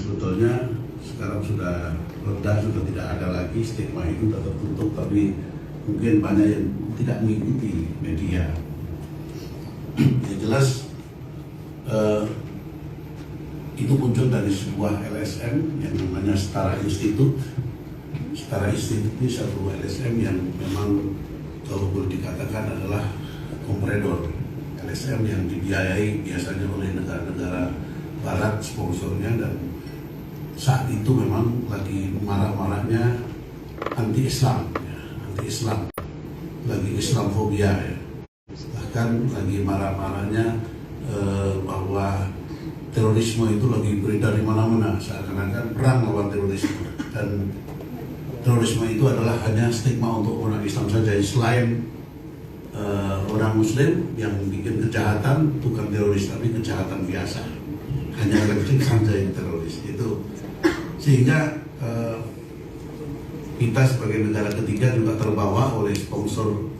Sebetulnya sekarang sudah reda, sudah tidak ada lagi stigma itu, tetap tertutup, tapi mungkin banyak yang tidak mengikuti media. Yang jelas itu muncul dari sebuah LSM yang namanya Setara Institute. Setara Institute ini satu LSM yang memang kalau boleh dikatakan adalah kompredor LSM yang dibiayai biasanya oleh negara-negara barat sponsornya, dan saat itu memang lagi marah-marahnya anti-Islam, ya, anti-Islam, lagi Islamfobia, ya. Bahkan lagi marah-marahnya bahwa terorisme itu lagi beredar di mana-mana, seakan-akan perang lawan terorisme, dan terorisme itu adalah hanya stigma untuk orang Islam saja. Selain orang Muslim yang bikin kejahatan bukan teroris, tapi kejahatan biasa, hanya kecil saja yang teroris itu. Sehingga kita sebagai negara ketiga juga terbawa oleh sponsor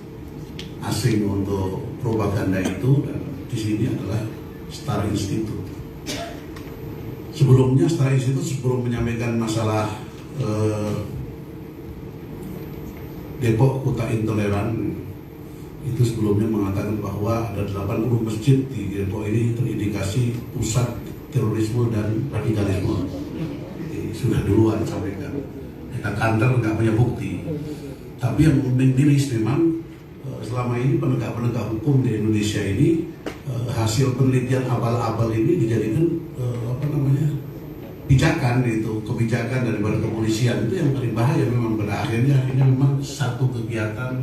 asing untuk propaganda itu, dan di sini adalah Setara Institute. Sebelumnya Setara Institute sebelum menyampaikan masalah Depok Kota Intoleran itu sebelumnya mengatakan bahwa ada 80 masjid di Depok ini terindikasi pusat terorisme dan radikalisme. Sudah duluan sampaikan. Kita kantor nggak punya bukti. Tapi yang mempiris memang selama ini penegak-penegak hukum di Indonesia ini hasil penelitian abal-abal ini dijadikan pijakan, itu kebijakan daripada kepolisian. Itu yang paling bahaya memang pada akhirnya memang satu kegiatan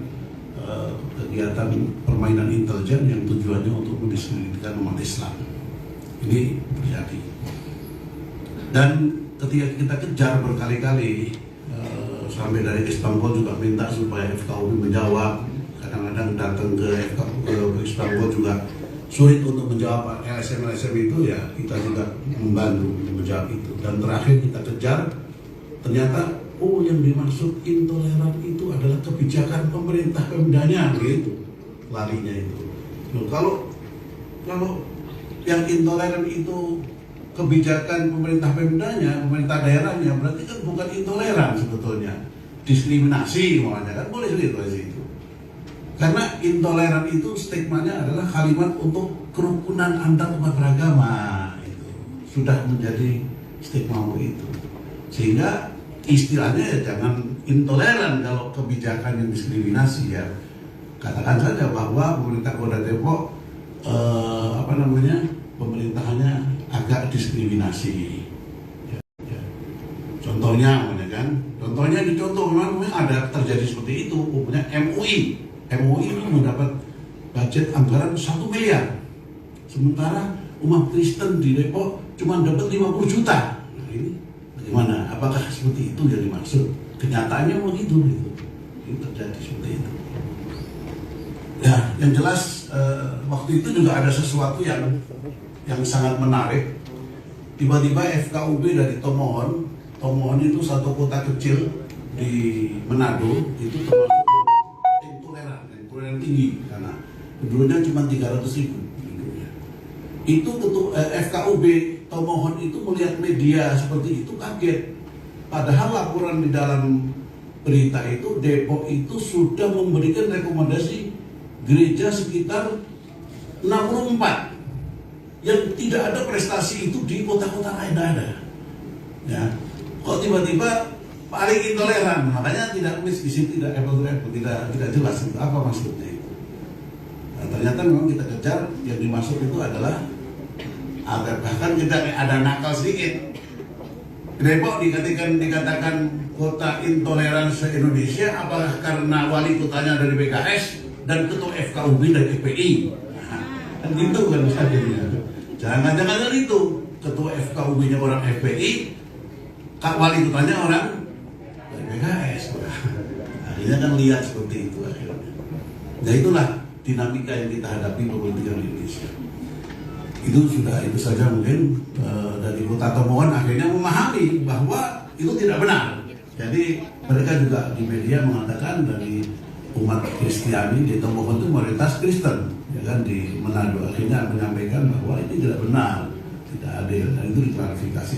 permainan intelijen yang tujuannya untuk mendiskreditkan umat Islam. Ini terjadi. Dan ketika kita kejar berkali-kali, sampai dari Istanbul juga minta supaya FKUB menjawab. Kadang-kadang datang ke Istanbul juga sulit untuk menjawab LSM itu, ya kita juga membantu menjawab itu. Dan terakhir kita kejar, ternyata yang dimaksud intoleran itu adalah kebijakan pemerintah Pemdanya, gitu larinya itu. Kalau yang intoleran itu kebijakan pemerintah Pemdanya, pemerintah daerahnya, berarti kan bukan intoleran sebetulnya, diskriminasi makanya kan boleh seperti itu. Karena intoleran itu stigmanya adalah kalimat untuk kerukunan antar umat beragama, itu sudah menjadi stigma itu. Sehingga istilahnya ya jangan intoleran kalau kebijakan yang diskriminasi, ya. Katakan saja bahwa pemerintah Kota Depok pemerintahannya agak diskriminasi. Ya. Contohnya memang ada terjadi seperti itu. Punya MUI ini mendapat budget anggaran 1 miliar. Sementara umat Kristen di Depok cuma dapat 50 juta. Nah, ini bagaimana? Apakah seperti itu yang dimaksud? Kenyataannya begitu, gitu. Ini terjadi seperti itu. Ya, yang jelas waktu itu juga ada sesuatu yang sangat menarik. Tiba-tiba FKUB dari Tomohon itu satu kota kecil di Manado, itu termasuk intoleran tinggi karena penduduknya cuma 300.000. Itu FKUB Tomohon itu melihat media seperti itu kaget. Padahal laporan di dalam berita itu Depok itu sudah memberikan rekomendasi gereja sekitar 64 yang tidak ada prestasi itu di kota-kota lain ada. Ya, kok tiba-tiba paling intoleran, makanya tidak di sini tidak tidak jelas itu apa maksudnya itu. Nah, ternyata memang kita kejar yang dimaksud itu adalah bahkan kita ada nakal sedikit. Depok dikatakan kota intoleran se-Indonesia, apakah karena wali kotanya dari PKS dan ketua FKUB dari FPI? Kan gitu kan misalnya. Jangan-jangan itu ketua FKUB-nya orang FPI, wali kotanya orang dari PKS. Akhirnya kan lihat seperti itu akhirnya. Nah, itulah dinamika yang kita hadapi politik Indonesia. Itu saja mungkin dari Kota Tomohon akhirnya memahami bahwa itu tidak benar. Jadi mereka juga di media mengatakan dari umat Kristiani di Tomohon itu mayoritas Kristen, ya kan, di Manado, akhirnya menyampaikan bahwa ini tidak benar, tidak adil, dan itu diklarifikasi.